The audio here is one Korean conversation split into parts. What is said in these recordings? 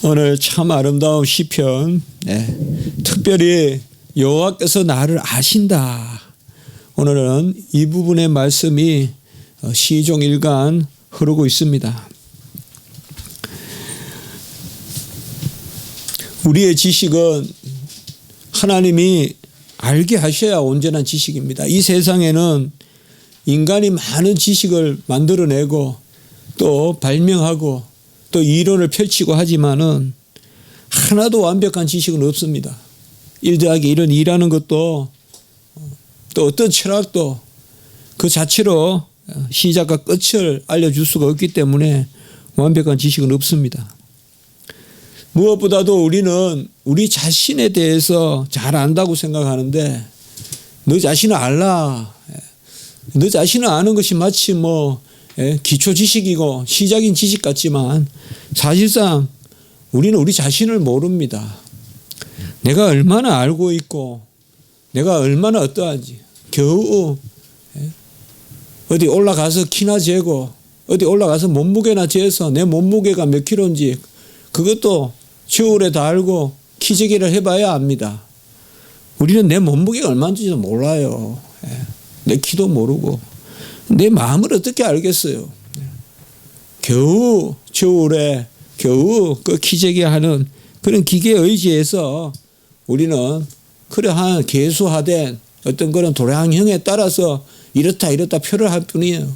오늘 참 아름다운 시편, 특별히 여호와께서 나를 아신다. 오늘은 이 부분의 말씀이 시종일관 흐르고 있습니다. 우리의 지식은 하나님이 알게 하셔야 온전한 지식입니다. 이 세상에는 인간이 많은 지식을 만들어내고 또 발명하고 또 이론을 펼치고 하지만은 하나도 완벽한 지식은 없습니다. 1 더하기 1은 2라는 것도 또 어떤 철학도 그 자체로 시작과 끝을 알려줄 수가 없기 때문에 완벽한 지식은 없습니다. 무엇보다도 우리는 우리 자신에 대해서 잘 안다고 생각하는데 너 자신을 알라. 너 자신을 아는 것이 마치 기초 지식이고 시작인 지식 같지만 사실상 우리는 우리 자신을 모릅니다. 내가 얼마나 알고 있고 내가 얼마나 어떠한지 겨우 어디 올라가서 키나 재고 어디 올라가서 몸무게나 재서 내 몸무게가 몇 킬로인지 그것도 저울에 다 알고 키 재기를 해봐야 압니다. 우리는 내 몸무게가 얼마인지도 몰라요. 내 키도 모르고 내 마음을 어떻게 알겠어요. 겨우 저울에 겨우 그 키 재기하는 그런 기계에 의지해서 우리는 그러한 계수화된 어떤 그런 도량형에 따라서 이렇다 표를 할 뿐이에요.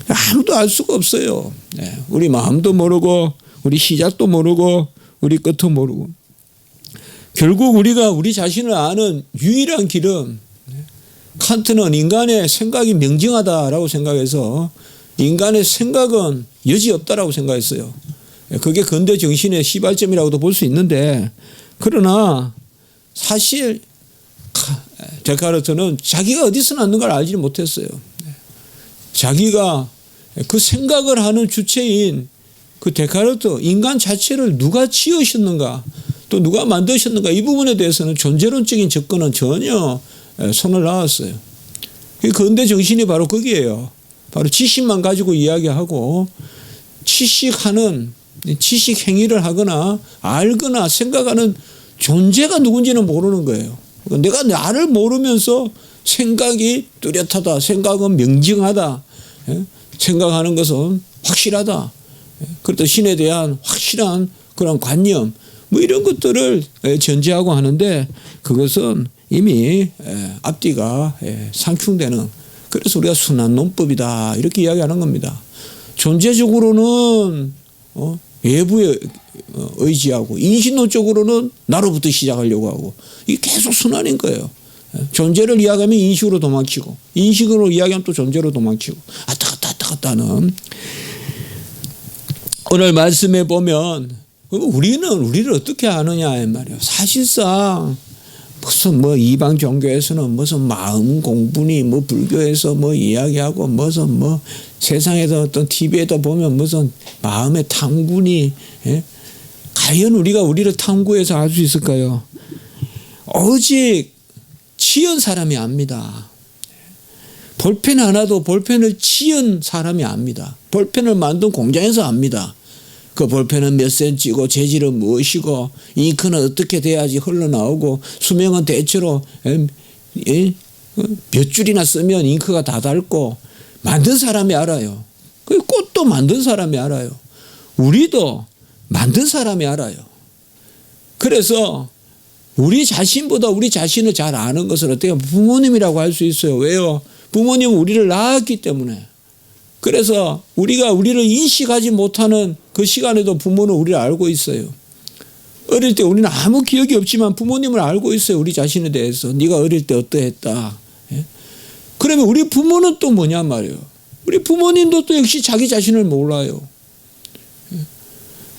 아무도 알 수가 없어요. 우리 마음도 모르고 우리 시작도 모르고 우리 끝도 모르고 결국 우리가 우리 자신을 아는 유일한 길은 칸트는 인간의 생각이 명징하다라고 생각해서 인간의 생각은 여지없다라고 생각했어요. 그게 근대 정신의 시발점이라고도 볼 수 있는데 그러나 사실 데카르트는 자기가 어디서 났는 걸 알지 못했어요. 자기가 그 생각을 하는 주체인 그 데카르트 인간 자체를 누가 지으셨는가 또 누가 만드셨는가 이 부분에 대해서는 존재론적인 접근은 전혀 손을 놨어요. 근대 정신이 바로 거기에요. 바로 지식만 가지고 이야기하고 지식 행위를 하거나 알거나 생각하는 존재가 누군지는 모르는 거예요. 내가 나를 모르면서 생각이 뚜렷하다. 생각은 명징하다. 생각하는 것은 확실하다. 그렇다 신에 대한 확실한 그런 관념 이런 것들을 전제하고 하는데 그것은 이미 앞뒤가 상충되는 그래서 우리가 순환 논법이다 이렇게 이야기하는 겁니다. 존재적으로는 외부에 의지하고 인식론적으로는 나로부터 시작하려고 하고 이게 계속 순환인 거예요. 존재를 이야기하면 인식으로 도망치고 인식으로 이야기하면 또 존재로 도망치고 왔다 갔다 하는 오늘 말씀에 보면 우리를 어떻게 아느냐 말이에요. 사실상 무슨 이방 종교에서는 무슨 마음 공부니 불교에서 이야기하고 무슨 세상에서 어떤 TV에도 보면 무슨 마음의 탐구니 과연 우리가 우리를 탐구해서 알 수 있을까요? 오직 지은 사람이 압니다. 볼펜 하나도 볼펜을 지은 사람이 압니다. 볼펜을 만든 공장에서 압니다. 그 볼펜은 몇 센치고 재질은 무엇이고 잉크는 어떻게 돼야지 흘러나오고 수명은 대체로 몇 줄이나 쓰면 잉크가 다 닳고 만든 사람이 알아요. 그 꽃도 만든 사람이 알아요. 우리도 만든 사람이 알아요. 그래서 우리 자신보다 우리 자신을 잘 아는 것을 어떻게 보면 부모님이라고 할 수 있어요. 왜요? 부모님은 우리를 낳았기 때문에. 그래서 우리가 우리를 인식하지 못하는 그 시간에도 부모는 우리를 알고 있어요. 어릴 때 우리는 아무 기억이 없지만 부모님을 알고 있어요. 우리 자신에 대해서. 네가 어릴 때 어떠했다. 그러면 우리 부모는 또 뭐냐 말이에요. 우리 부모님도 또 역시 자기 자신을 몰라요.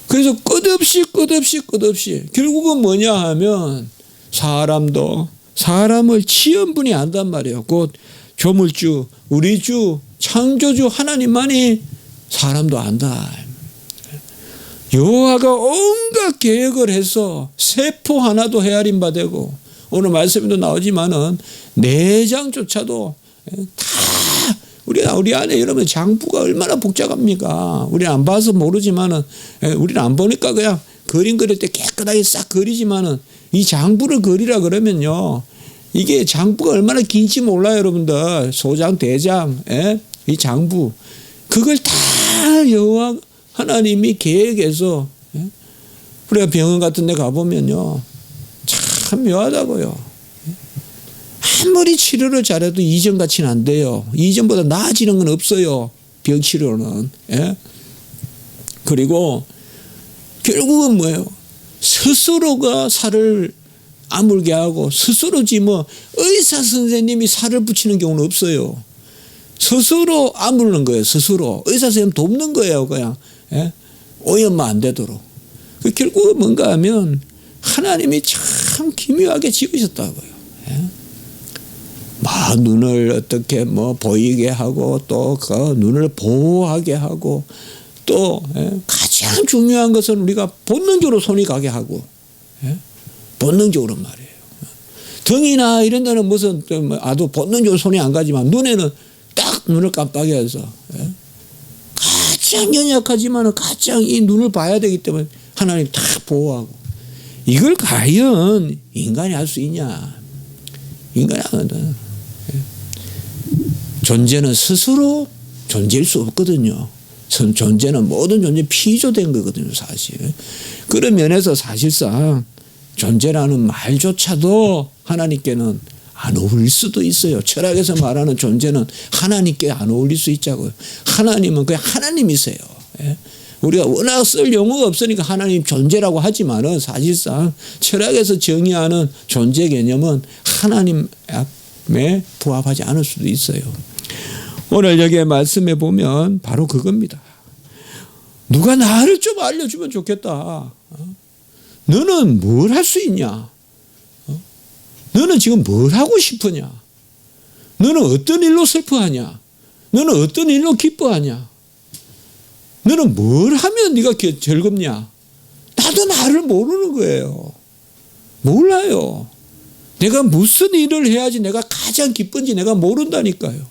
그래서 끝없이 결국은 뭐냐 하면 사람도 사람을 지은 분이 안단 말이에요. 곧 조물주, 우리 주, 창조주 하나님만이 사람도 안다. 여호와가 온갖 계획을 해서 세포 하나도 헤아림 바 되고 오늘 말씀에도 나오지만은 내장조차도 다 우리 안에 여러분 장부가 얼마나 복잡합니까? 우리는 안 봐서 모르지만은 우리는 안 보니까 그냥 그림 그릴 때 깨끗하게 싹 그리지만은 이 장부를 그리라 그러면요. 이게 장부가 얼마나 긴지 몰라요, 여러분들. 소장, 대장, 이 장부. 그걸 다 여호와 하나님이 계획해서, 우리가 병원 같은 데 가보면요. 참 묘하다고요. 아무리 치료를 잘해도 이전같이는 안 돼요. 이전보다 나아지는 건 없어요. 병치료는. 그리고 결국은 뭐예요? 스스로가 살을 아물게 하고 스스로지 뭐 의사 선생님이 살을 붙이는 경우는 없어요. 스스로 아무르는 거예요. 스스로. 의사 선생님 돕는 거예요. 그냥. 오염만 안 되도록. 결국은 뭔가 하면 하나님이 참 기묘하게 지으셨다고요. 눈을 어떻게 보이게 하고 또 그 눈을 보호하게 하고 또 가장 중요한 것은 우리가 본능적으로 손이 가게 하고 본능적으로 말이에요. 등이나 이런 데는 무슨 아주 본능적으로 손이 안 가지만 눈에는 딱 눈을 깜빡여서 가장 연약하지만 가장 이 눈을 봐야 되기 때문에 하나님 딱 보호하고 이걸 과연 인간이 할 수 있냐? 인간이 하거든. 존재는 스스로 존재일 수 없거든요. 존재는 모든 존재 피조된 거거든요, 사실. 그런 면에서 사실상 존재라는 말조차도 하나님께는 안 어울릴 수도 있어요. 철학에서 말하는 존재는 하나님께 안 어울릴 수 있자고요. 하나님은 그냥 하나님이세요. 우리가 워낙 쓸 용어가 없으니까 하나님 존재라고 하지만은 사실상 철학에서 정의하는 존재 개념은 하나님에 부합하지 않을 수도 있어요. 오늘 여기에 말씀해 보면 바로 그겁니다. 누가 나를 좀 알려주면 좋겠다. 너는 뭘 할 수 있냐? 너는 지금 뭘 하고 싶으냐? 너는 어떤 일로 슬퍼하냐? 너는 어떤 일로 기뻐하냐? 너는 뭘 하면 네가 즐겁냐? 나도 나를 모르는 거예요. 몰라요. 내가 무슨 일을 해야지 내가 가장 기쁜지 내가 모른다니까요.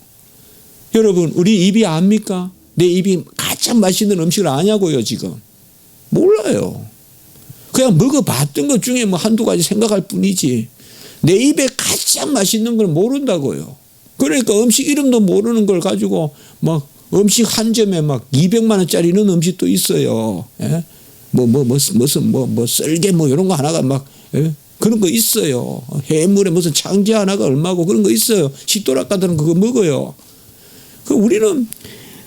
여러분, 우리 입이 압니까? 내 입이 가장 맛있는 음식을 아냐고요, 지금. 몰라요. 그냥 먹어봤던 것 중에 한두 가지 생각할 뿐이지. 내 입에 가장 맛있는 걸 모른다고요. 그러니까 음식 이름도 모르는 걸 가지고 음식 한 점에 200만 원짜리 있는 음식도 있어요. 무슨 썰개 이런 거 하나가 그런 거 있어요. 해물에 무슨 창지 하나가 얼마고 그런 거 있어요. 식도락 같은 그거 먹어요. 우리는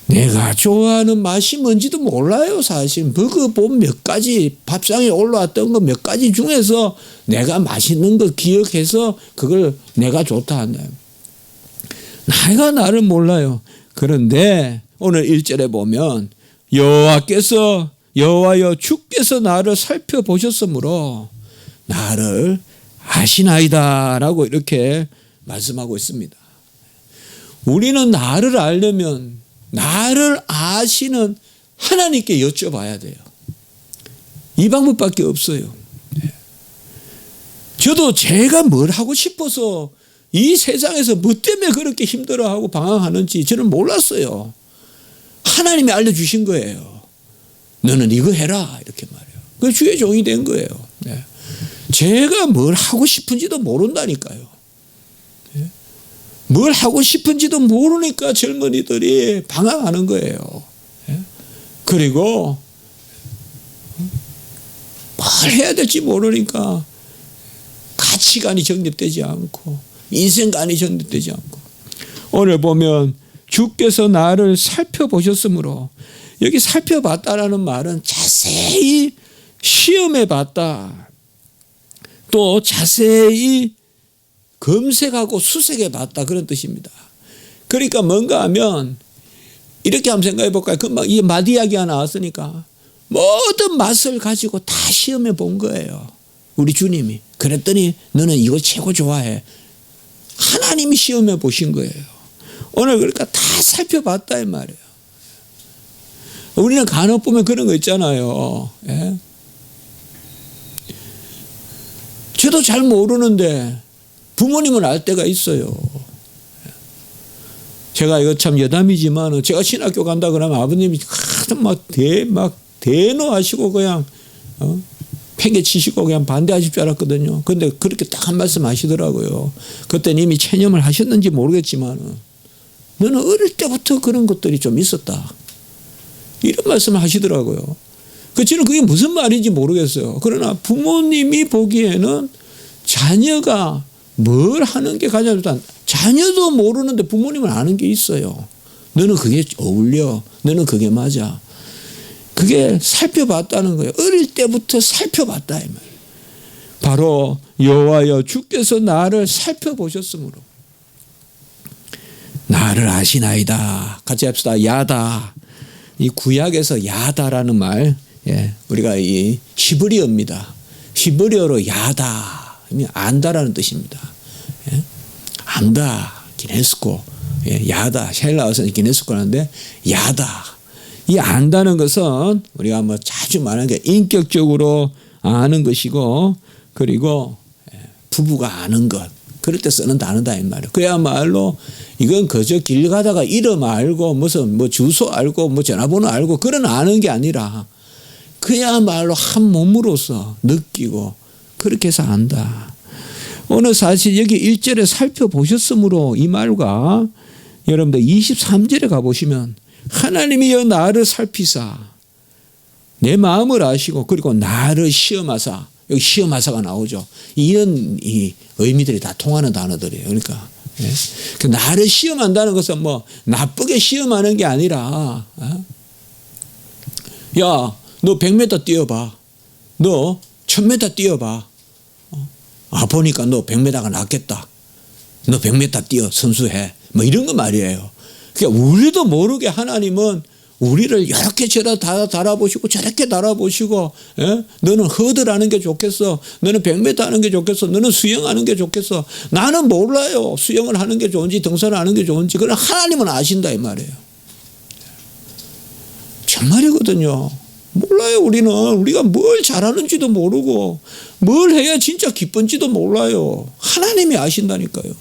내가 좋아하는 맛이 뭔지도 몰라요, 사실. 먹어본 몇 가지, 밥상에 올라왔던 거 몇 가지 중에서 내가 맛있는 거 기억해서 그걸 내가 좋다 한다. 내가 나를 몰라요. 그런데 오늘 1절에 보면 여호와여 주께서 나를 살펴보셨으므로 나를 아시나이다 라고 이렇게 말씀하고 있습니다. 우리는 나를 알려면 나를 아시는 하나님께 여쭤봐야 돼요. 이 방법밖에 없어요. 저도 제가 뭘 하고 싶어서 이 세상에서 뭐 때문에 그렇게 힘들어하고 방황하는지 저는 몰랐어요. 하나님이 알려주신 거예요. 너는 이거 해라 이렇게 말해요. 그 주의 종이 된 거예요. 제가 뭘 하고 싶은지도 모른다니까요. 뭘 하고 싶은지도 모르니까 젊은이들이 방황하는 거예요. 그리고 뭘 해야 될지 모르니까 가치관이 정립되지 않고 인생관이 정립되지 않고 오늘 보면 주께서 나를 살펴보셨으므로 여기 살펴봤다라는 말은 자세히 시험해 봤다. 또 자세히 검색하고 수색해 봤다 그런 뜻입니다. 그러니까 뭔가 하면 이렇게 한번 생각해 볼까요? 금방 이 맛 이야기가 나왔으니까 모든 맛을 가지고 다 시험해 본 거예요. 우리 주님이. 그랬더니 너는 이거 최고 좋아해. 하나님이 시험해 보신 거예요. 오늘 그러니까 다 살펴봤다 이 말이에요. 우리는 간혹 보면 그런 거 있잖아요. 저도 잘 모르는데 부모님은 알 때가 있어요. 제가 이거 참 여담이지만 제가 신학교 간다 그러면 아버님이 막 대노하시고 그냥 팽개치시고 그냥 반대하실 줄 알았거든요. 그런데 그렇게 딱 한 말씀 하시더라고요. 그때는 이미 체념을 하셨는지 모르겠지만 너는 어릴 때부터 그런 것들이 좀 있었다. 이런 말씀을 하시더라고요. 저는 그게 무슨 말인지 모르겠어요. 그러나 부모님이 보기에는 자녀가 뭘 하는 게 가장 좋다. 자녀도 모르는데 부모님은 아는 게 있어요. 너는 그게 어울려. 너는 그게 맞아. 그게 살펴봤다는 거예요. 어릴 때부터 살펴봤다 이 말이에요. 바로 여호와여 주께서 나를 살펴보셨으므로 나를 아시나이다. 같이 합시다. 야다. 이 구약에서 야다라는 말, 우리가 이 히브리어입니다. 히브리어로 야다 안다라는 뜻입니다. 안다 기네스코, 야다 헬라어에서는 기네스코라는데 야다. 이 안다는 것은 우리가 뭐 자주 말하는 게 인격적으로 아는 것이고, 그리고 부부가 아는 것, 그럴 때 쓰는 단어다 이 말이에요. 그야말로 이건 그저 길 가다가 이름 알고 무슨 뭐 주소 알고 뭐 전화번호 알고 그런 아는 게 아니라 그야말로 한 몸으로서 느끼고 그렇게 해서 안다. 오늘 사실 여기 1절에 살펴보셨으므로 이 말과 여러분들 23절에 가보시면 하나님이여 나를 살피사 내 마음을 아시고 그리고 나를 시험하사, 여기 시험하사가 나오죠. 이런 이 의미들이 다 통하는 단어들이에요. 그러니까 나를 시험한다는 것은 뭐 나쁘게 시험하는 게 아니라 야, 너 100m 뛰어봐. 너 1000m 뛰어봐. 보니까 너 100m가 낫겠다. 너 100m 뛰어 선수해. 뭐 이런 거 말이에요. 그러니까 우리도 모르게 하나님은 우리를 이렇게 달아보시고 저렇게 달아보시고, 너는 허드라는 게 좋겠어. 너는 100m 하는 게 좋겠어. 너는 수영하는 게 좋겠어. 나는 몰라요. 수영을 하는 게 좋은지 등산을 하는 게 좋은지. 그러나 하나님은 아신다 이 말이에요. 정말이거든요. 몰라요. 우리가 뭘 잘하는지도 모르고 뭘 해야 진짜 기쁜지도 몰라요. 하나님이 아신다니까요.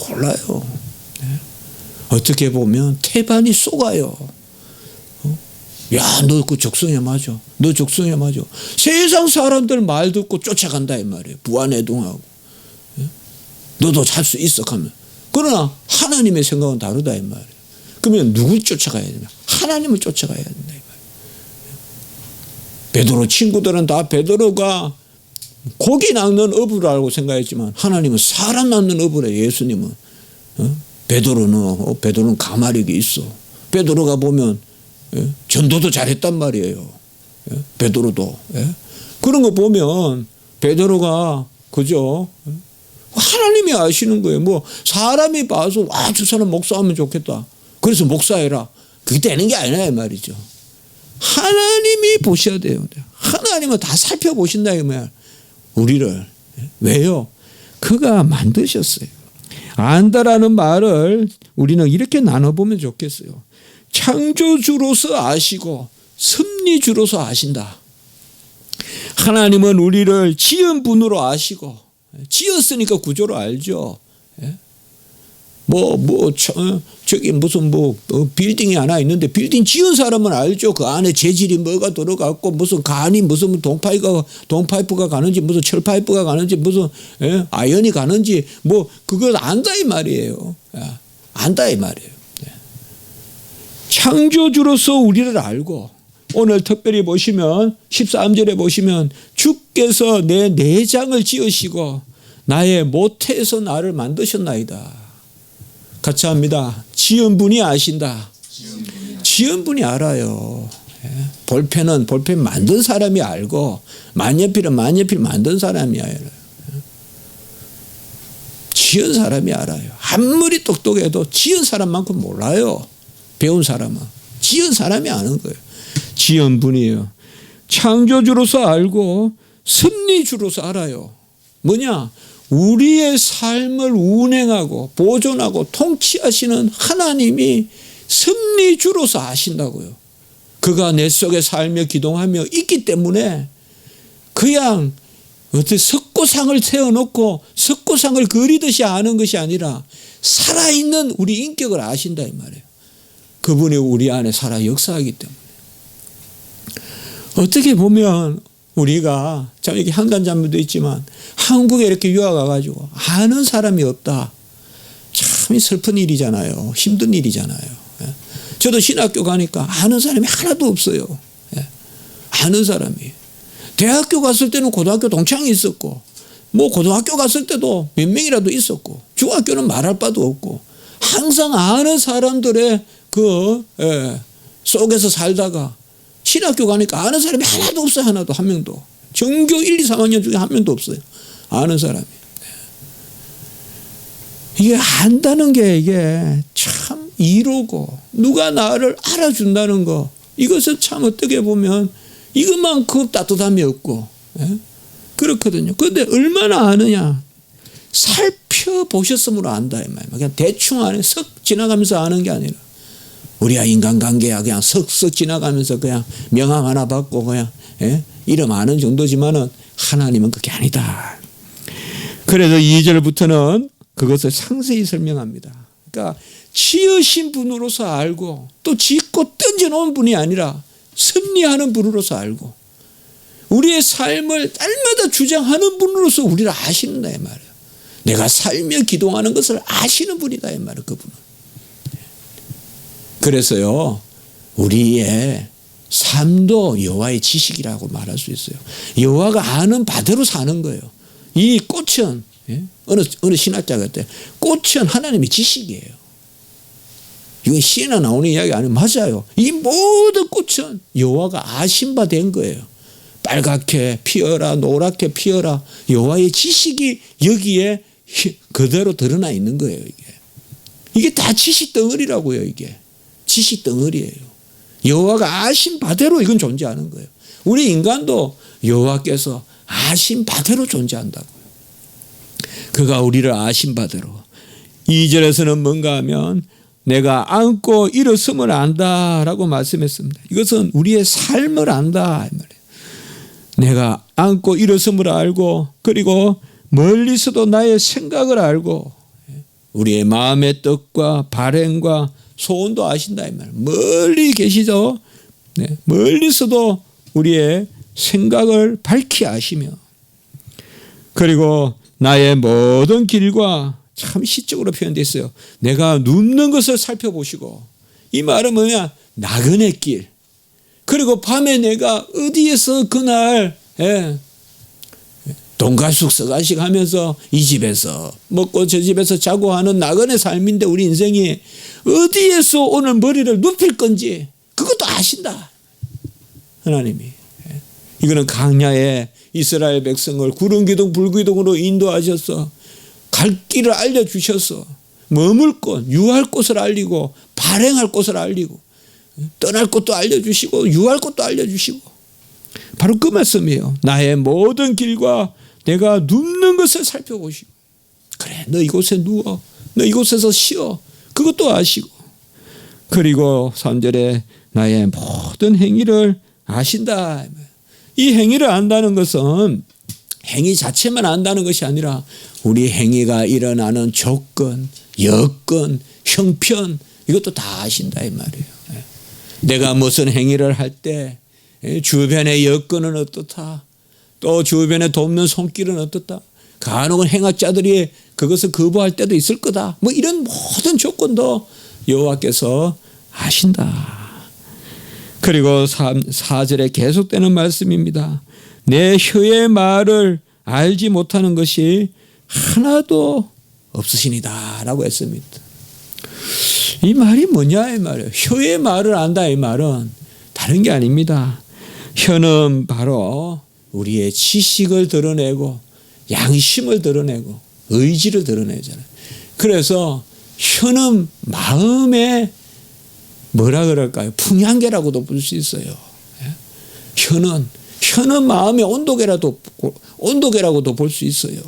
몰라요. 어떻게 보면 태반이 쏘가요. 야, 너 그 적성에 맞아. 너 적성에 맞아. 세상 사람들 말 듣고 쫓아간다 이 말이에요. 부안해동하고. 너도 할 수 있어 하면. 그러나 하나님의 생각은 다르다 이 말이에요. 그러면 누굴 쫓아가야 되냐? 하나님을 쫓아가야 된다 이 말이에요. 베드로 친구들은 다 베드로가 고기 낚는 어부라고 생각했지만 하나님은 사람 낚는 어부래. 예수님은. 베드로는 가마력이 있어. 베드로가 보면 전도도 잘했단 말이에요. 베드로도. 그런 거 보면 베드로가 그죠? 하나님이 아시는 거예요. 뭐 사람이 봐서 저 사람 목사하면 좋겠다. 그래서 목사해라. 그게 되는 게 아니라 이 말이죠. 하나님이 보셔야 돼요. 하나님은 다 살펴보신다 이 말. 우리를. 왜요? 그가 만드셨어요. 안다라는 말을 우리는 이렇게 나눠보면 좋겠어요. 창조주로서 아시고 섭리주로서 아신다. 하나님은 우리를 지은 분으로 아시고, 지었으니까 구조로 알죠. 저기 무슨 빌딩이 하나 있는데 빌딩 지은 사람은 알죠. 그 안에 재질이 뭐가 들어갔고 무슨 간이 무슨 동파이프가 가는지 무슨 철파이프가 가는지 무슨 아연이 가는지 뭐 그걸 안다 이 말이에요. 안다 이 말이에요. 창조주로서 우리를 알고 오늘 특별히 보시면 13절에 보시면 주께서 내 내장을 지으시고 나의 모태에서 나를 만드셨나이다. 같이 합니다. 지은 분이 아신다. 지은 분이 알아요. 볼펜은 볼펜 만든 사람이 알고 만년필은 만년필 만든 사람이 알아요. 지은 사람이 알아요. 아무리 똑똑해도 지은 사람만큼 몰라요. 배운 사람은. 지은 사람이 아는 거예요. 지은 분이에요. 창조주로서 알고 섭리주로서 알아요. 뭐냐? 우리의 삶을 운행하고 보존하고 통치하시는 하나님이 섭리주로서 아신다고요. 그가 내 속에 살며 기동하며 있기 때문에 그냥 어떻게 석고상을 세워놓고 석고상을 그리듯이 아는 것이 아니라 살아있는 우리 인격을 아신다 이 말이에요. 그분이 우리 안에 살아 역사하기 때문에. 어떻게 보면 우리가 참 이렇게 한간 자매도 있지만 한국에 이렇게 유학 와가지고 아는 사람이 없다. 참 슬픈 일이잖아요. 힘든 일이잖아요. 저도 신학교 가니까 아는 사람이 하나도 없어요. 아는 사람이. 대학교 갔을 때는 고등학교 동창이 있었고, 뭐 고등학교 갔을 때도 몇 명이라도 있었고, 중학교는 말할 바도 없고, 항상 아는 사람들의 속에서 살다가 신학교 가니까 아는 사람이 하나도 없어요. 하나도, 한 명도. 전교 1, 2, 3학년 중에 한 명도 없어요. 아는 사람이. 이게 안다는 게 이게 참 이로고, 누가 나를 알아준다는 거, 이것은 참 어떻게 보면 이것만큼 따뜻함이 없고, 그렇거든요. 그런데 얼마나 아느냐. 살펴보셨으므로 안다. 이 말이야. 그냥 대충 아는, 석 지나가면서 아는 게 아니라, 우리가 인간관계야 그냥 석석 지나가면서 그냥 명함 하나 받고 그냥 이름 아는 정도지만은 하나님은 그게 아니다. 그래서 2절부터는 그것을 상세히 설명합니다. 그러니까 지으신 분으로서 알고 또 짓고 던져놓은 분이 아니라 섭리하는 분으로서 알고 우리의 삶을 날마다 주장하는 분으로서 우리를 아시는다 이 말이에요. 내가 살며 기도하는 것을 아시는 분이다 이 말이에요. 그분은. 그래서요, 우리의 삶도 여호와의 지식이라고 말할 수 있어요. 여호와가 아는 바대로 사는 거예요. 이 꽃은 어느 신학자가 그때 꽃은 하나님의 지식이에요. 이건 시에나 나오는 이야기 아니에요. 맞아요. 이 모든 꽃은 여호와가 아신 바 된 거예요. 빨갛게 피어라, 노랗게 피어라. 여호와의 지식이 여기에 그대로 드러나 있는 거예요. 이게 다 지식 덩어리라고요. 이게 지식 덩어리예요. 여호와가 아신 바대로 이건 존재하는 거예요. 우리 인간도 여호와께서 아신 바대로 존재한다고요. 그가 우리를 아신 바대로. 2절에서는 뭔가 하면 내가 안고 일어섬을 안다라고 말씀했습니다. 이것은 우리의 삶을 안다 이 말이에요. 내가 안고 일어섬을 알고 그리고 멀리서도 나의 생각을 알고 우리의 마음의 뜻과 발행과 소원도 아신다 이 말이에요. 멀리 계시죠. 멀리서도 우리의 생각을 밝히 아시며 그리고 나의 모든 길과 참 시적으로 표현되어 있어요. 내가 눕는 것을 살펴보시고 이 말은 뭐냐? 나그네 길. 그리고 밤에 내가 어디에서 그날 돈가숙 서가식 하면서 이 집에서 먹고 저 집에서 자고 하는 나그네 삶인데 우리 인생이 어디에서 오늘 머리를 눕힐 건지 그것도 아신다. 하나님이. 이거는 강야에 이스라엘 백성을 구름기둥 불기둥으로 인도하셔서 갈 길을 알려주셔서 머물 곳, 유할 곳을 알리고 발행할 곳을 알리고 떠날 곳도 알려주시고 유할 곳도 알려주시고 바로 그 말씀이에요. 나의 모든 길과 내가 눕는 것을 살펴보시고 그래 너 이곳에 누워 너 이곳에서 쉬어 그것도 아시고 그리고 3절에 나의 모든 행위를 아신다. 이 행위를 안다는 것은 행위 자체만 안다는 것이 아니라 우리 행위가 일어나는 조건, 여건, 형편 이것도 다 아신다 이 말이에요. 내가 무슨 행위를 할 때 주변의 여건은 어떻다. 또 주변에 돕는 손길은 어떻다. 간혹은 행악자들이 그것을 거부할 때도 있을 거다. 뭐 이런 모든 조건도 여호와께서 아신다. 그리고 4절에 계속되는 말씀입니다. 내 혀의 말을 알지 못하는 것이 하나도 없으시니다 라고 했습니다. 이 말이 뭐냐 이 말이에요. 혀의 말을 안다 이 말은 다른 게 아닙니다. 혀는 바로 우리의 지식을 드러내고 양심을 드러내고 의지를 드러내잖아요. 그래서 혀는 마음의 뭐라 그럴까요? 풍향계라고도 볼 수 있어요. 혀는 마음의 온도계라고도 볼 수 있어요.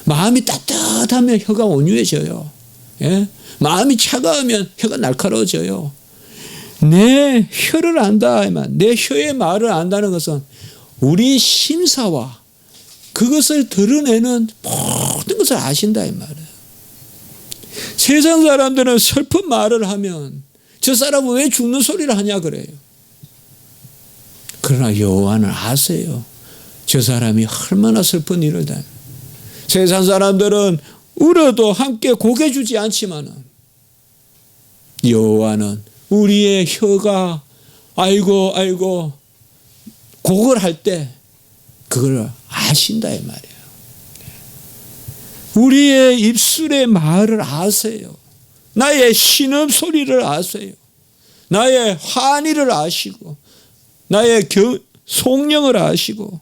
마음이 따뜻하면 혀가 온유해져요. 마음이 차가우면 혀가 날카로워져요. 내 혀를 안다. 내 혀의 말을 안다는 것은 우리 심사와 그것을 드러내는 모든 것을 아신다 이 말이에요. 세상 사람들은 슬픈 말을 하면 저 사람은 왜 죽는 소리를 하냐 그래요. 그러나 여호와는 아세요. 저 사람이 얼마나 슬픈 일을 다. 세상 사람들은 울어도 함께 고개 주지 않지만은 여호와는 우리의 혀가 아이고 고걸할 때 그걸 아신다 이 말이에요. 우리의 입술의 말을 아세요. 나의 신음소리를 아세요. 나의 환희를 아시고 나의 속령을 아시고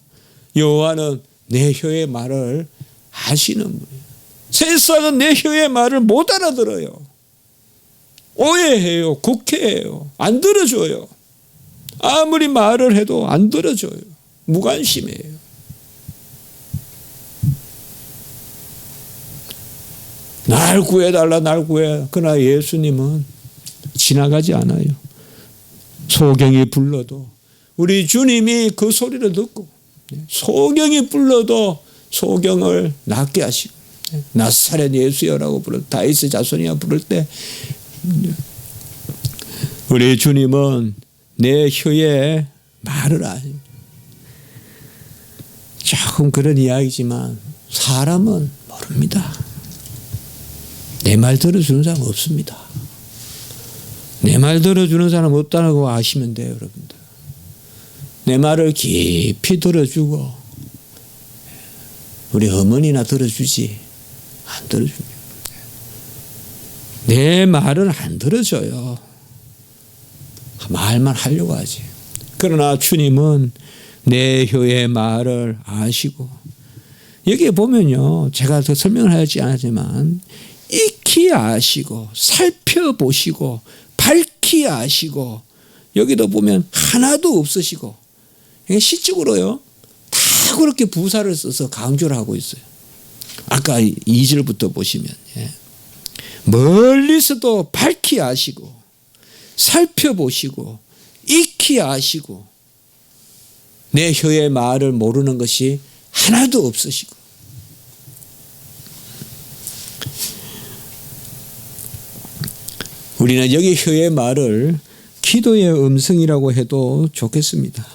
여호와는 내 혀의 말을 아시는 분이에요. 세상은 내 혀의 말을 못 알아들어요. 오해해요. 국해해요. 안 들어줘요. 아무리 말을 해도 안 들어줘요. 무관심해요. 날 구해달라 날 구해. 그러나 예수님은 지나가지 않아요. 소경이 불러도 우리 주님이 그 소리를 듣고 소경이 불러도 소경을 낫게 하시고 나사렛 예수여라고 부를 다윗의 자손이야 부를 때 우리 주님은 내 혀의 말을 아십니다. 조금 그런 이야기지만 사람은 모릅니다. 내 말 들어주는 사람 없습니다. 내 말 들어주는 사람 없다고 아시면 돼요, 여러분들. 내 말을 깊이 들어주고 우리 어머니나 들어주지 안 들어줍니다. 내 말은 안 들어줘요. 말만 하려고 하지. 그러나 주님은 내 혀의 말을 아시고 여기에 보면요. 제가 더 설명을 하지 않았지만 익히 아시고 살펴보시고 밝히 아시고 여기도 보면 하나도 없으시고 시적으로요. 다 그렇게 부사를 써서 강조를 하고 있어요. 아까 2절부터 보시면 멀리서도 밝히 아시고 살펴보시고 익히 아시고 내 혀의 말을 모르는 것이 하나도 없으시고 우리는 여기 혀의 말을 기도의 음성이라고 해도 좋겠습니다.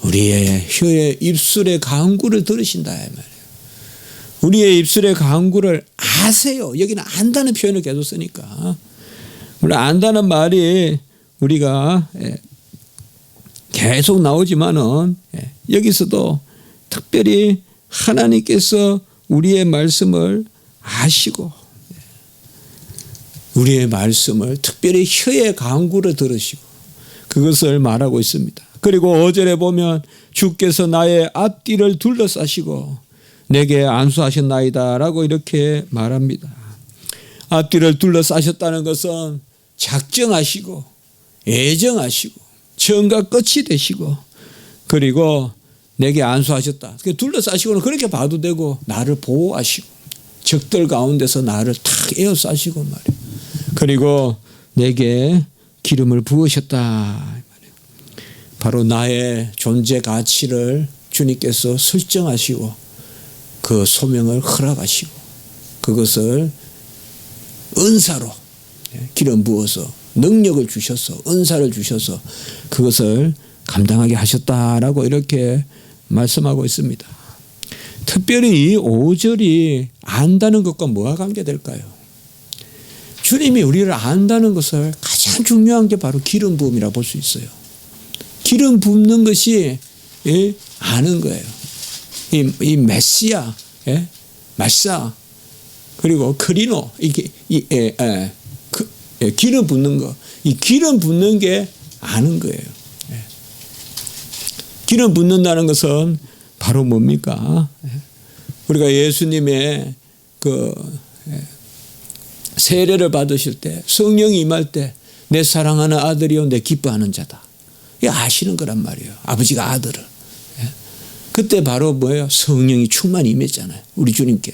우리의 혀의 입술의 간구를 들으신다 이 말이에요. 우리의 입술의 간구를 아세요. 여기는 안다는 표현을 계속 쓰니까 물론 안다는 말이 우리가 계속 나오지만은 여기서도 특별히 하나님께서 우리의 말씀을 아시고 우리의 말씀을 특별히 혀의 간구를 들으시고 그것을 말하고 있습니다. 그리고 5절에 보면 주께서 나의 앞뒤를 둘러싸시고 내게 안수하셨나이다 라고 이렇게 말합니다. 앞뒤를 둘러싸셨다는 것은 작정하시고 애정하시고 처음과 끝이 되시고 그리고 내게 안수하셨다. 둘러싸시고는 그렇게 봐도 되고 나를 보호하시고 적들 가운데서 나를 탁 에워싸시고 말이에요. 그리고 내게 기름을 부으셨다. 바로 나의 존재 가치를 주님께서 설정하시고 그 소명을 허락하시고 그것을 은사로 기름 부어서 능력을 주셔서 은사를 주셔서 그것을 감당하게 하셨다라고 이렇게 말씀하고 있습니다. 특별히 이 5절이 안다는 것과 뭐가 관계될까요? 주님이 우리를 안다는 것을 가장 중요한 게 바로 기름 부음이라 볼 수 있어요. 기름 붓는 것이 아는 거예요. 이 메시아, 마사 그리고 크리노 이게 기름 붓는 거, 이 기름 붓는 게 아는 거예요. 기름 붓는다는 것은 바로 뭡니까? 우리가 예수님의 그 세례를 받으실 때 성령이 임할 때 내 사랑하는 아들이요 내 기뻐하는 자다. 이게 아시는 거란 말이에요. 아버지가 아들을. 그때 바로 뭐예요? 성령이 충만히 임했잖아요. 우리 주님께.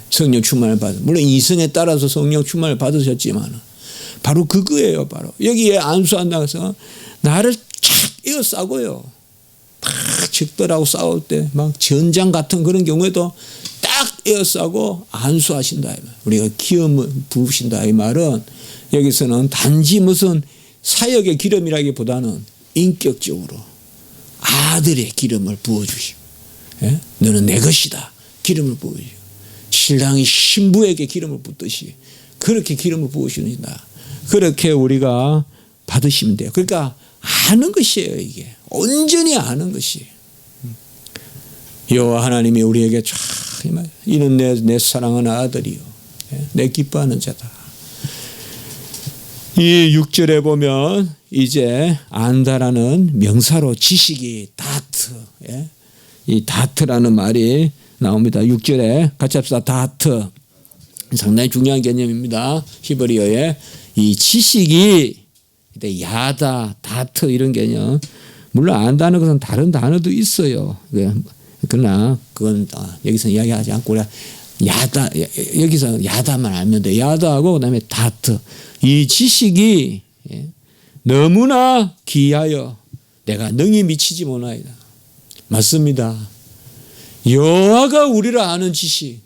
성령 충만을 받은. 물론 이성에 따라서 성령 충만을 받으셨지만 바로 그거예요. 바로. 여기에 안수한다고 해서 나를 착 에워싸고요. 막 적들하고 싸울 때 막 전장 같은 그런 경우에도 딱 에워싸고 안수하신다. 우리가 기름을 부으신다. 이 말은 여기서는 단지 무슨 사역의 기름이라기보다는 인격적으로 아들의 기름을 부어주시고, 예? 너는 내 것이다 기름을 부어주시고, 신랑이 신부에게 기름을 붓듯이 그렇게 기름을 부으십니다. 그렇게 우리가 받으시면 돼요. 그러니까 아는 것이에요. 이게 온전히 아는 것이. 여호와 하나님이 우리에게 쫙 이는 내 사랑하는 아들이요, 내 기뻐하는 자다. 이 6절에 보면 이제 안다라는 명사로 지식이 다트, 이 다트라는 말이 나옵니다. 6절에 같이 합시다. 다트. 상당히 중요한 개념입니다. 히브리어에 이 지식이 야다, 다트 이런 개념. 물론 안다는 것은 다른 단어도 있어요. 그러나 그건 여기서 이야기하지 않고 우리가 야다, 여기서 야다만 알면 돼. 야다하고 그다음에 다트. 이 지식이 너무나 귀하여 내가 능히 미치지 못하이다. 맞습니다. 여호와가 우리를 아는 지식,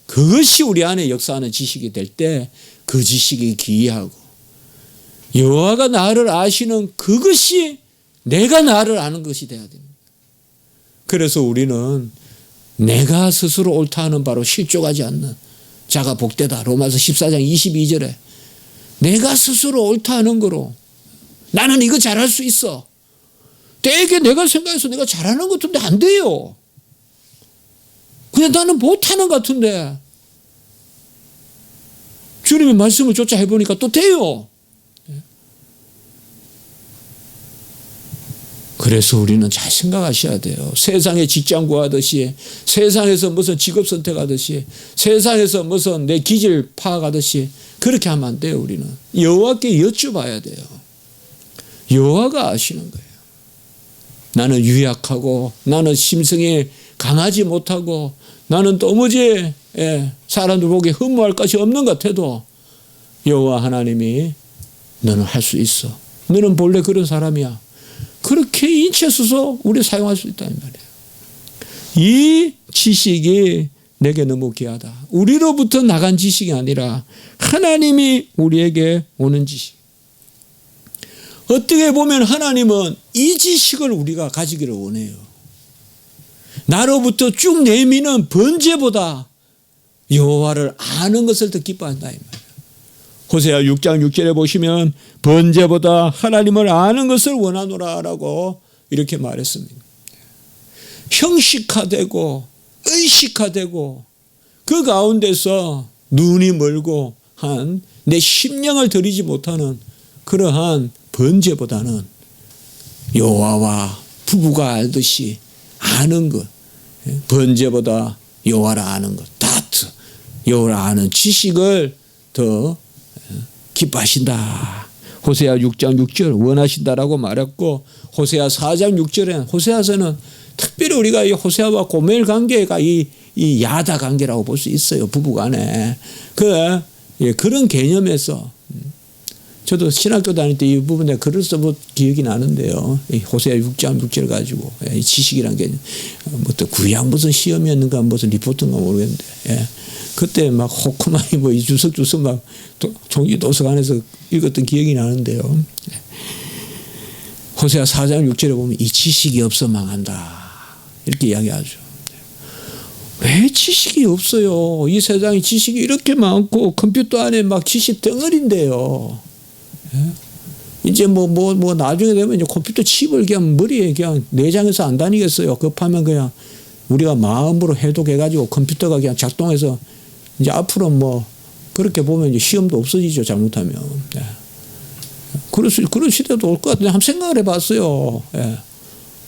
그것이 우리 안에 역사하는 지식이 될 때 그 지식이 귀하고, 여호와가 나를 아시는 그것이 내가 나를 아는 것이 되어야 됩니다. 그래서 우리는 내가 스스로 옳다 하는 바로 실족하지 않는 자가 복되다. 로마서 14장 22절에 내가 스스로 옳다 하는 거로 나는 이거 잘할 수 있어. 되게 내가 생각해서 내가 잘하는 것 같은데 안 돼요. 그냥 나는 못하는 것 같은데 주님의 말씀을 쫓아 해보니까 또 돼요. 그래서 우리는 잘 생각하셔야 돼요. 세상에 직장 구하듯이, 세상에서 무슨 직업 선택하듯이, 세상에서 무슨 내 기질 파악하듯이 그렇게 하면 안 돼요. 우리는 여호와께 여쭤봐야 돼요. 여호와가 아시는 거예요. 나는 유약하고, 나는 심성이 강하지 못하고, 나는 도무지 사람들 보기에 흠모할 것이 없는 것 같아도 여호와 하나님이 너는 할 수 있어. 너는 본래 그런 사람이야. 그렇게 인치해서 우리 사용할 수 있다는 말이에요. 이 지식이 내게 너무 귀하다. 우리로부터 나간 지식이 아니라 하나님이 우리에게 오는 지식. 어떻게 보면 하나님은 이 지식을 우리가 가지기를 원해요. 나로부터 쭉 내미는 번제보다 여호와를 아는 것을 더 기뻐한다 이 말이에요. 호세아 6장 6절에 보시면 번제보다 하나님을 아는 것을 원하노라라고 이렇게 말했습니다. 형식화되고 의식화되고 그 가운데서 눈이 멀고 한 내 심령을 들이지 못하는 그러한 번제보다는 여호와와 부부가 알듯이 아는 것, 번제보다 여호와를 아는 것, 다트, 여호와를 아는 지식을 더 기뻐하신다. 호세아 6장 6절 원하신다라고 말했고, 호세아 4장 6절에 호세아서는 특별히 우리가 이 호세아와 고멜 관계가 이 야다 관계라고 볼 수 있어요. 부부간에. 그런 개념에서 저도 신학교 다닐 때 이 부분에 글을 써본 기억이 나는데요. 호세아 6장 6절 가지고 이 지식이란 게 뭐 또 구약 무슨 시험이었는가 무슨 리포트인가 모르겠는데 그때 막 호크마이 뭐 이 주석 막 종이 도서관에서 읽었던 기억이 나는데요. 호세아 4장 6절에 보면 이 지식이 없어 망한다 이렇게 이야기하죠. 왜 지식이 없어요? 이 세상에 지식이 이렇게 많고 컴퓨터 안에 막 지식 덩어리인데요. 이제 뭐 나중에 되면 이제 컴퓨터 칩을 그냥 머리에 그냥 내장해서 안 다니겠어요. 급하면 그냥 우리가 마음으로 해독해가지고 컴퓨터가 그냥 작동해서 이제 앞으로 뭐 그렇게 보면 이제 시험도 없어지죠. 잘못하면. 그런 시대도 올 것 같은데 한번 생각을 해봤어요.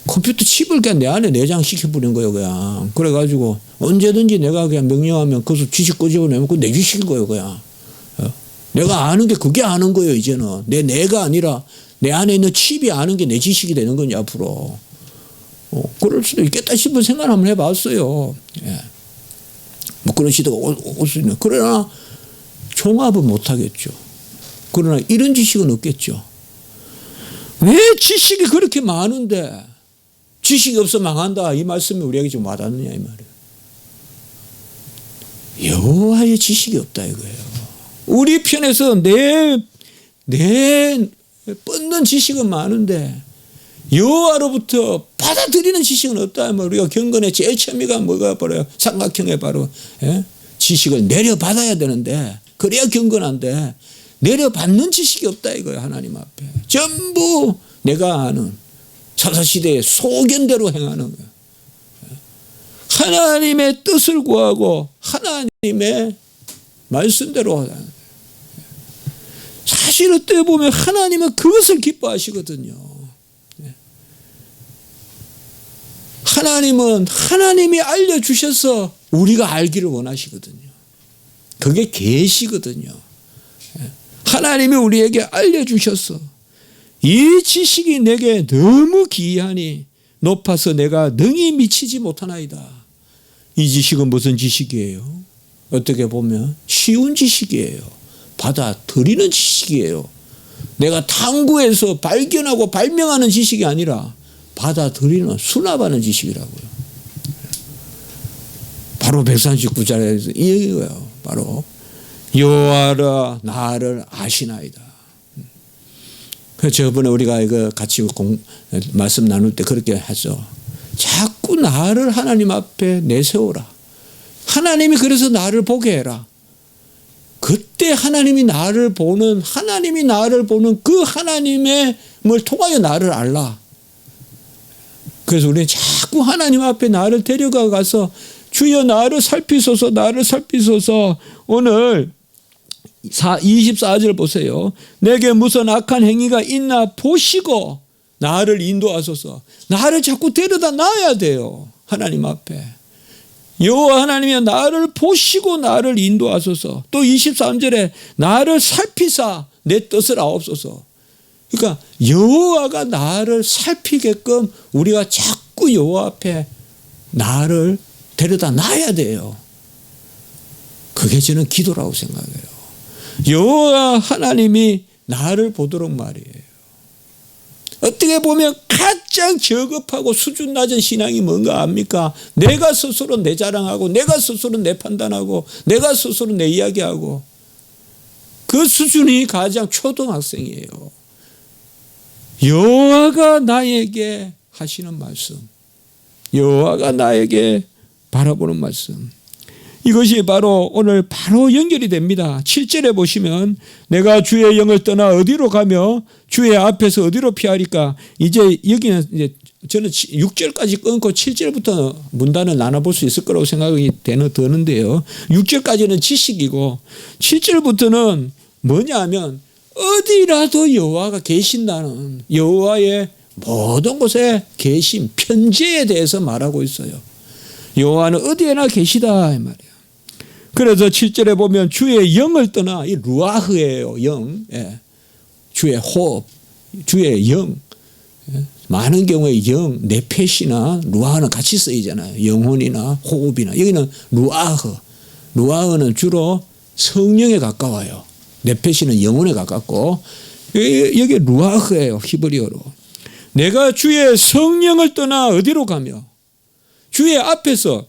컴퓨터 칩을 그냥 내 안에 내장시켜버린 거예요. 그냥. 그래가지고 언제든지 내가 그냥 명령하면 그것을 지식 끄집어내면 그거 내 지식인 거예요. 그냥. 내가 아는 게 그게 아는 거예요. 이제는. 내가 아니라 내 안에 있는 칩이 아는 게 내 지식이 되는 거냐 앞으로. 그럴 수도 있겠다 싶은 생각을 한번 해봤어요. 뭐 그런 시대가 올 수 있는. 그러나 종합은 못하겠죠. 그러나 이런 지식은 없겠죠. 왜 지식이 그렇게 많은데 지식이 없어 망한다 이 말씀이 우리에게 좀 와닿느냐 이 말이에요. 여호와의 지식이 없다 이거예요. 우리 편에서 내 뻗는 지식은 많은데 여호와로부터 받아들이는 지식은 없다. 우리가 경건의 제일 처음이가 뭐가 바로 삼각형의 바로 지식을 내려받아야 되는데 그래야 경건한데 내려받는 지식이 없다 이거예요. 하나님 앞에 전부 내가 아는 사사시대의 소견대로 행하는 거예요. 하나님의 뜻을 구하고 하나님의 말씀대로 하는 거예요. 사실 어떻게 보면 하나님은 그것을 기뻐하시거든요. 하나님은 하나님이 알려주셔서 우리가 알기를 원하시거든요. 그게 계시거든요. 하나님이 우리에게 알려주셔서 이 지식이 내게 너무 기이하니 높아서 내가 능히 미치지 못하나이다. 이 지식은 무슨 지식이에요? 어떻게 보면 쉬운 지식이에요. 받아들이는 지식이에요. 내가 탐구해서 발견하고 발명하는 지식이 아니라 받아들이는 수납하는 지식이라고요. 바로 139절에서 이거예요. 바로 여호와라 나를 아시나이다. 저번에 우리가 이거 같이 말씀 나눌 때 그렇게 하죠. 자꾸 나를 하나님 앞에 내세워라. 하나님이 그래서 나를 보게 해라. 그때 하나님이 나를 보는 그 하나님의 뭘 통하여 나를 알라. 그래서 우리는 자꾸 하나님 앞에 나를 데려가 가서 주여 나를 살피소서 나를 살피소서. 오늘 24절 보세요. 내게 무슨 악한 행위가 있나 보시고 나를 인도하소서. 나를 자꾸 데려다 놔야 돼요. 하나님 앞에. 여호와 하나님이 나를 보시고 나를 인도하소서. 또 23절에 나를 살피사 내 뜻을 아옵소서. 그러니까 여호와가 나를 살피게끔 우리가 자꾸 여호와 앞에 나를 데려다 놔야 돼요. 그게 저는 기도라고 생각해요. 여호와 하나님이 나를 보도록 말이에요. 어떻게 보면 가장 저급하고 수준 낮은 신앙이 뭔가 압니까? 내가 스스로 내 자랑하고 내가 스스로 내 판단하고 내가 스스로 내 이야기하고 그 수준이 가장 초등학생이에요. 여호와가 나에게 하시는 말씀, 여호와가 나에게 바라보는 말씀, 이것이 바로 오늘 바로 연결이 됩니다. 7절에 보시면 내가 주의 영을 떠나 어디로 가며 주의 앞에서 어디로 피하리까. 이제 여기는 이제 저는 6절까지 끊고 7절부터 문단을 나눠볼 수 있을 거라고 생각이 드는데요. 6절까지는 지식이고 7절부터는 뭐냐 하면 어디라도 여호와가 계신다는 여호와의 모든 곳에 계신 편재에 대해서 말하고 있어요. 여호와는 어디에나 계시다 이 말이에요. 그래서 7절에 보면 주의 영을 떠나, 이 루아흐예요. 영. 예. 주의 호흡, 주의 영. 예. 많은 경우에 영, 네펫이나 루아흐는 같이 쓰이잖아요. 영혼이나 호흡이나. 여기는 루아흐. 루아흐는 주로 성령에 가까워요. 네펫이는 영혼에 가깝고 여기 루아흐예요. 히브리어로. 내가 주의 성령을 떠나 어디로 가며 주의 앞에서,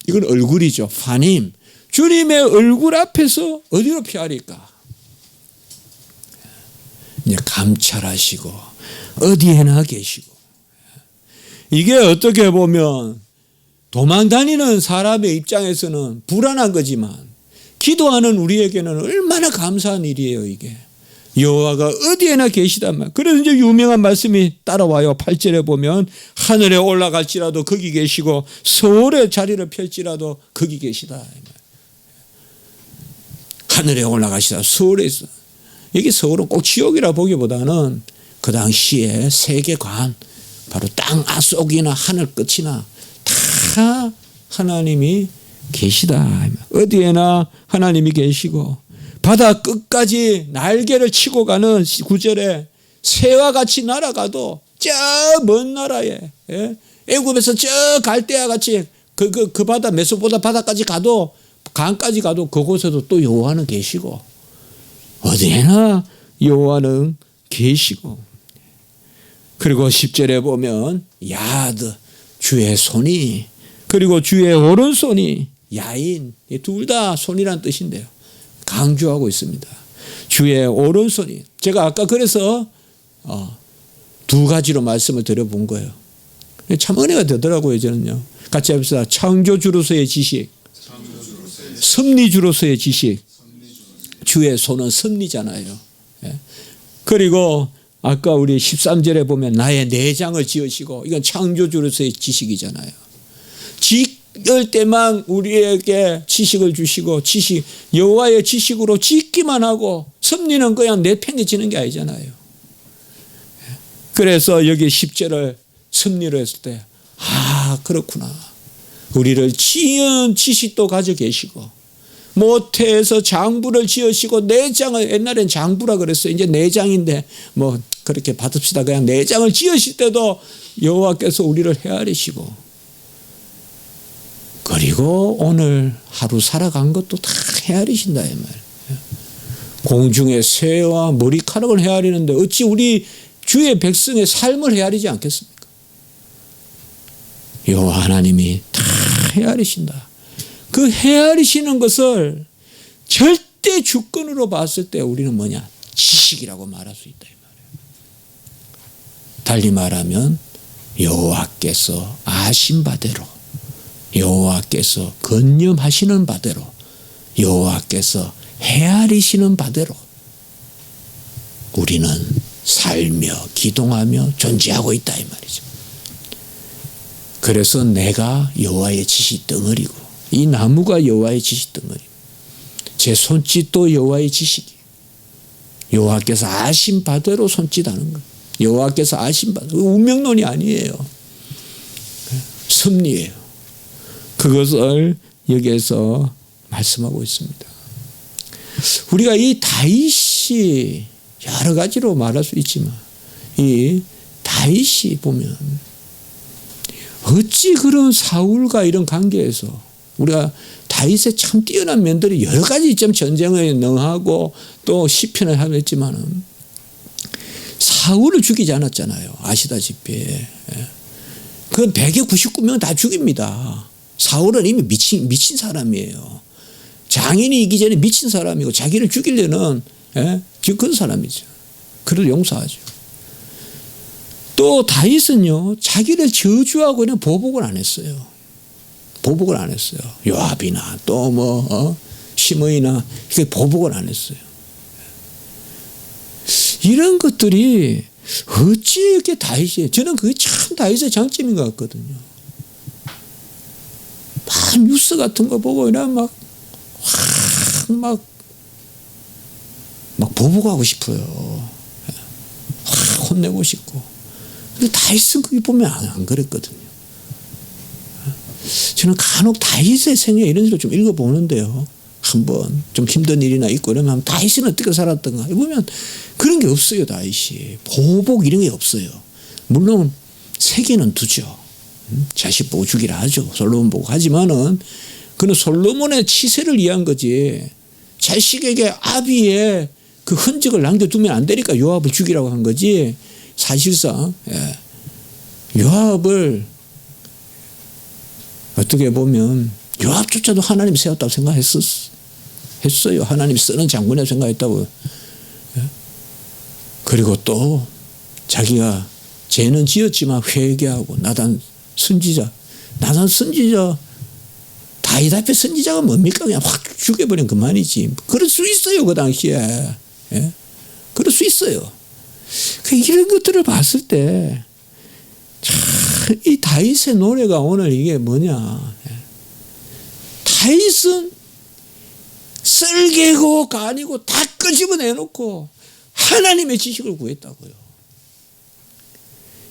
이건 얼굴이죠. 파님. 주님의 얼굴 앞에서 어디로 피하리까? 이제 감찰하시고 어디에나 계시고. 이게 어떻게 보면 도망다니는 사람의 입장에서는 불안한 거지만 기도하는 우리에게는 얼마나 감사한 일이에요. 이게 여호와가 어디에나 계시단 말. 그래서 이제 유명한 말씀이 따라와요. 8절에 보면 하늘에 올라갈지라도 거기 계시고 서울에 자리를 펼지라도 거기 계시다. 하늘에 올라가시다. 서울에 있어. 여기 서울은 꼭 지옥이라 보기보다는 그 당시에 세계관, 바로 땅 아속이나 하늘 끝이나 다 하나님이 계시다. 어디에나 하나님이 계시고 바다 끝까지 날개를 치고 가는 9절에 새와 같이 날아가도 저 먼 나라에, 애굽에서 저 갈대아 같이 그 바다, 메소포다 바다까지 가도, 강까지 가도 그곳에도 또 여호와는 계시고 어디에나 여호와는 계시고. 그리고 10절에 보면 야드, 주의 손이, 그리고 주의 오른손이 야인, 둘 다 손이란 뜻인데요. 강조하고 있습니다. 주의 오른손이. 제가 아까 그래서 두 가지로 말씀을 드려본 거예요. 참 은혜가 되더라고요. 저는요. 같이 합시다. 창조주로서의 지식, 섭리주로서의 지식. 주의 손은 섭리잖아요. 그리고 아까 우리 13절에 보면 나의 내장을 지으시고, 이건 창조주로서의 지식이잖아요. 지을 때만 우리에게 지식을 주시고, 여호와의 지식으로 짓기만 하고, 섭리는 그냥 내팽개치는 게 아니잖아요. 그래서 여기 10절을 섭리로 했을 때, 아, 그렇구나. 우리를 지은 지식도 가지고 계시고, 모태에서 장부를 지으시고, 내장을, 옛날엔 장부라 그랬어요. 이제 내장인데 뭐 그렇게 받읍시다. 그냥 내장을 지으실 때도 여호와께서 우리를 헤아리시고, 그리고 오늘 하루 살아간 것도 다 헤아리신다 이 말이에요. 공중의 새와 머리카락을 헤아리는데 어찌 우리 주의 백성의 삶을 헤아리지 않겠습니까? 여호와 하나님이 다 헤아리신다. 그 헤아리시는 것을 절대 주권으로 봤을 때 우리는 뭐냐? 지식이라고 말할 수 있다 이 말이에요. 달리 말하면 여호와께서 아신 바대로, 여호와께서 건념하시는 바대로, 여호와께서 헤아리시는 바대로 우리는 살며 기동하며 존재하고 있다 이 말이죠. 그래서 내가 여호와의 지식 덩어리고, 이 나무가 여호와의 지식 덩어리, 제 손짓도 여호와의 지식이에요. 여호와께서 아신 바대로 손짓하는 거예요. 여호와께서 아신 바대로, 운명론이 아니에요. 섭리예요. 그것을 여기에서 말씀하고 있습니다. 우리가 이 다윗이 여러 가지로 말할 수 있지만, 이 다윗이 보면 어찌 그런 사울과 이런 관계에서 우리가 다윗의 참 뛰어난 면들이 여러 가지 좀 전쟁에 능하고 또 시편을 하겠지만은 사울을 죽이지 않았잖아요. 아시다시피. 그 199명 다 죽입니다. 사울은 이미 미친 사람이에요. 장인이 이기 전에 미친 사람이고, 자기를 죽이려는 그런 사람이죠. 그를 용서하죠. 또 다윗은요, 자기를 저주하고 그냥 보복을 안 했어요. 보복을 안 했어요. 요압이나 또 뭐 시므이나 이렇게 보복을 안 했어요. 이런 것들이 어찌 이렇게 다윗이, 저는 그게 참 다윗의 장점인 것 같거든요. 막 뉴스 같은 거 보고 그냥 막 보복하고 싶어요. 확 혼내고 싶고. 근데 다윗은 그게 보면 안 그랬거든요. 저는 간혹 다윗의 생애 이런 식으로 좀 읽어보는데요. 한번 좀 힘든 일이나 있고 이러면 다윗은 어떻게 살았던가 보면 그런 게 없어요. 다윗이 보복 이런 게 없어요. 물론 세계는 두죠. 자식 보고 죽이라 하죠. 솔로몬 보고. 하지만은 그는 솔로몬의 치세를 위한 거지, 자식에게 아비의 그 흔적을 남겨두면 안 되니까 요압을 죽이라고 한 거지, 사실상 요압을 어떻게 보면 요압조차도 하나님이 세웠다고 생각했어요. 하나님이 쓰는 장군이라고 생각했다고. 그리고 또 자기가 죄는 지었지만 회개하고, 나단 선지자 다윗 앞에 선지자가 뭡니까? 그냥 확 죽여버리면 그만이지. 그럴 수 있어요. 그 당시에. 그럴 수 있어요. 이런 것들을 봤을 때 이 다윗의 노래가 오늘 이게 뭐냐. 다윗은 쓸개고 간이고 다 끄집어내놓고 하나님의 지식을 구했다고요.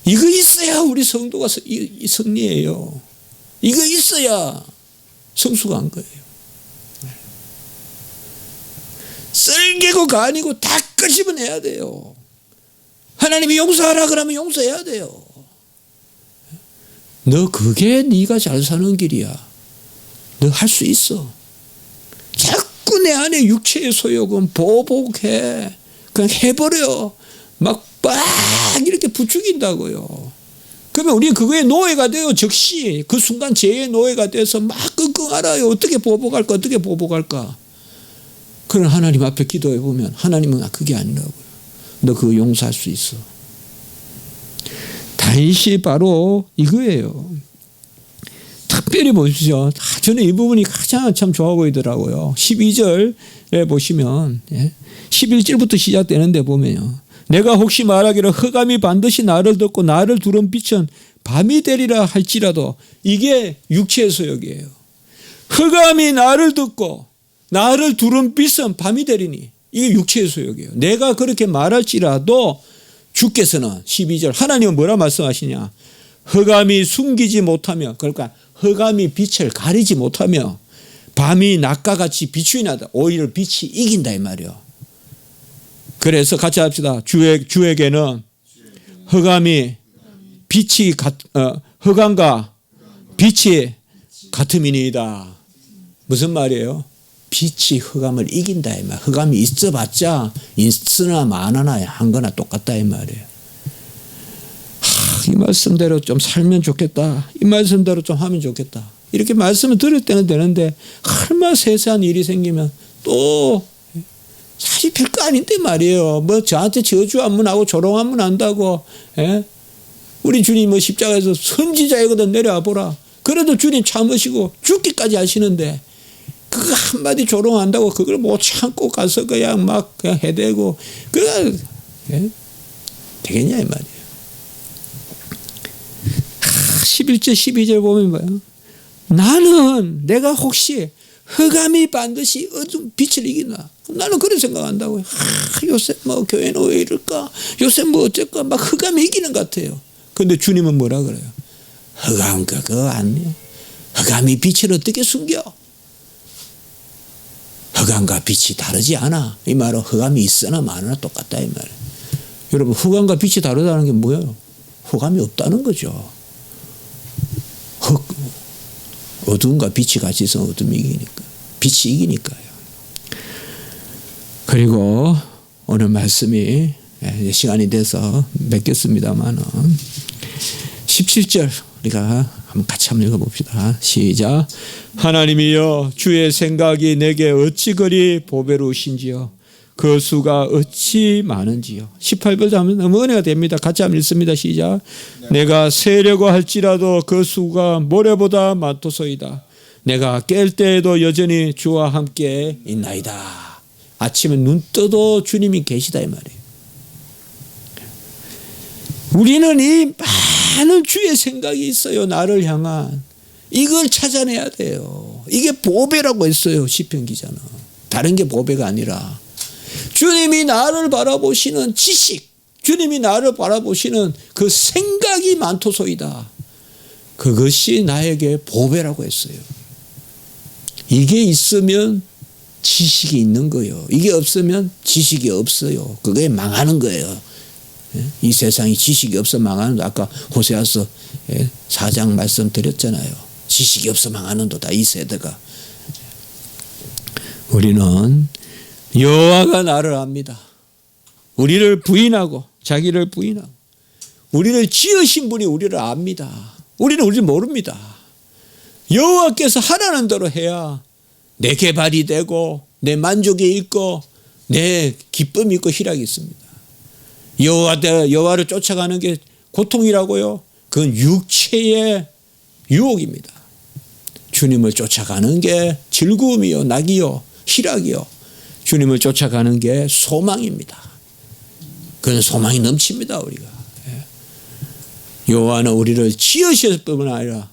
이거 있어야 우리 성도가 승리예요. 이거 있어야 성수가 한 거예요. 쓸개고 간이고 다 끄집어내야 돼요. 하나님이 용서하라 그러면 용서해야 돼요. 너 그게 네가 잘 사는 길이야. 너 할 수 있어. 자꾸 내 안에 육체의 소욕은 보복해. 그냥 해버려. 막 이렇게 부추긴다고요. 그러면 우리는 그거에 노예가 돼요. 즉시 그 순간 죄의 노예가 돼서 막 끙끙 앓아요. 어떻게 보복할까. 그런 하나님 앞에 기도해 보면 하나님은 그게 아니라고요. 너 그거 용서할 수 있어. 다윗이 바로 이거예요. 특별히 보십시오. 저는 이 부분이 가장 참 좋아 보이더라고요. 12절에 보시면 11절부터 시작되는데 보면요. 내가 혹시 말하기를 흑암이 반드시 나를 덮고 나를 두른 빛은 밤이 되리라 할지라도, 이게 육체의 소욕이에요. 흑암이 나를 덮고 나를 두른 빛은 밤이 되리니, 이게 육체의 소욕이에요. 내가 그렇게 말할지라도 주께서는 12절 하나님은 뭐라 말씀하시냐. 흑암이 숨기지 못하며, 그러니까 흑암이 빛을 가리지 못하며 밤이 낮과 같이 비추이 나다. 오히려 빛이 이긴다 이 말이요. 그래서 같이 합시다. 주에게는 흑암이 빛이 흑암과 빛이 같음이니이다. 무슨 말이에요? 빛이 흑암을 이긴다 이 말. 흑암이 있어봤자 있으나 많으나 한 거나 똑같다 이 말이에요. 이 말씀대로 좀 살면 좋겠다. 이 말씀대로 좀 하면 좋겠다. 이렇게 말씀을 들을 때는 되는데 얼마나 세세한 일이 생기면 또 사실 별거 아닌데 말이에요. 뭐 저한테 저주 안문하고 조롱 안문 한다고. 우리 주님 뭐 십자가에서 선지자이거든 내려와 보라. 그래도 주님 참으시고 죽기까지 하시는데 그거 한마디 조롱한다고 그걸 못 참고 가서 그냥 막 그냥 해대고 그래 되겠냐 이 말이에요. 11절 12절 보면 뭐예요? 나는 내가 혹시 흑암이 반드시 어두운 빛을 이기나? 나는 그런 생각한다고요. 요새 뭐 교회는 왜 이럴까? 요새 뭐 어쩔까? 막 흑암이 이기는 것 같아요. 그런데 주님은 뭐라 그래요? 흑암 그거 아니에요. 흑암이 빛을 어떻게 숨겨? 흑암과 빛이 다르지 않아. 이 말은 흑암이 있으나 많으나 똑같다 이 말이에요. 여러분 흑암과 빛이 다르다는 게 뭐예요? 흑암이 없다는 거죠. 어두움과 빛이 같이 있으면 어둠이 이기니까. 빛이 이기니까요. 그리고 오늘 말씀이 시간이 돼서 맺겠습니다만 17절 우리가 한번 같이 한번 읽어봅시다. 시작. 하나님이여 주의 생각이 내게 어찌 그리 보배로우신지요. 그 수가 어찌 많은지요. 18절 하면 너무 은혜가 됩니다. 같이 한번 읽습니다. 시작. 내가 세려고 할지라도 그 수가 모래보다 많도소이다. 내가 깰 때에도 여전히 주와 함께 있나이다. 아침에 눈 떠도 주님이 계시다 이 말이에요. 우리는 이 많은 주의 생각이 있어요. 나를 향한. 이걸 찾아내야 돼요. 이게 보배라고 했어요. 시편 기자는. 다른 게 보배가 아니라 주님이 나를 바라보시는 지식, 주님이 나를 바라보시는 그 생각이 많도소이다. 그것이 나에게 보배라고 했어요. 이게 있으면 지식이 있는 거예요. 이게 없으면 지식이 없어요. 그게 망하는 거예요. 이 세상이 지식이 없어 망하는 거. 아까 호세아서 4장 말씀드렸잖아요. 지식이 없어 망하는도다 이 세대가. 우리는 여호와가 나를 압니다. 우리를 부인하고 자기를 부인하고 우리를 지으신 분이 우리를 압니다. 우리는 우리를 모릅니다. 여호와께서 하라는 대로 해야 내 개발이 되고 내 만족이 있고 내 기쁨이 있고 희락이 있습니다. 여호와를 쫓아가는 게 고통이라고요? 그건 육체의 유혹입니다. 주님을 쫓아가는 게 즐거움이요, 낙이요, 희락이요. 주님을 쫓아가는 게 소망입니다. 그런 소망이 넘칩니다. 우리가. 여호와는 우리를 지으셨을 뿐만 아니라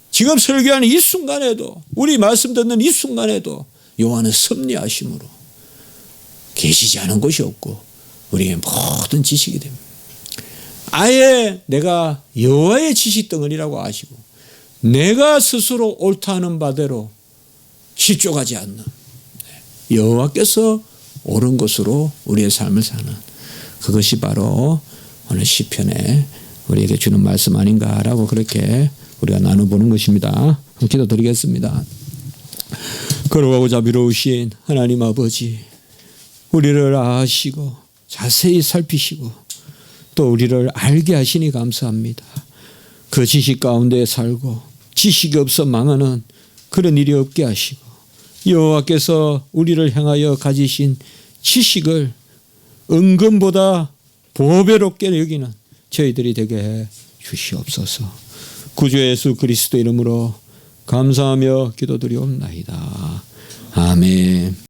지금 설교하는 이 순간에도 우리 말씀 듣는 이 순간에도 여호와는 섭리하심으로 계시지 않은 곳이 없고 우리에게 모든 지식이 됩니다. 아예 내가 여호와의 지식덩어리라고 아시고 내가 스스로 옳다 하는 바대로 실족하지 않는 여호와께서 옳은 것으로 우리의 삶을 사는 그것이 바로 오늘 시편에 우리에게 주는 말씀 아닌가라고 그렇게 우리가 나눠보는 것입니다. 한번 기도드리겠습니다. 거룩하고 자비로우신 하나님 아버지, 우리를 아시고 자세히 살피시고 또 우리를 알게 하시니 감사합니다. 그 지식 가운데 살고 지식이 없어 망하는 그런 일이 없게 하시고 여호와께서 우리를 향하여 가지신 지식을 은금보다 보배롭게 여기는 저희들이 되게 해 주시옵소서. 구주 예수 그리스도 이름으로 감사하며 기도드리옵나이다. 아멘.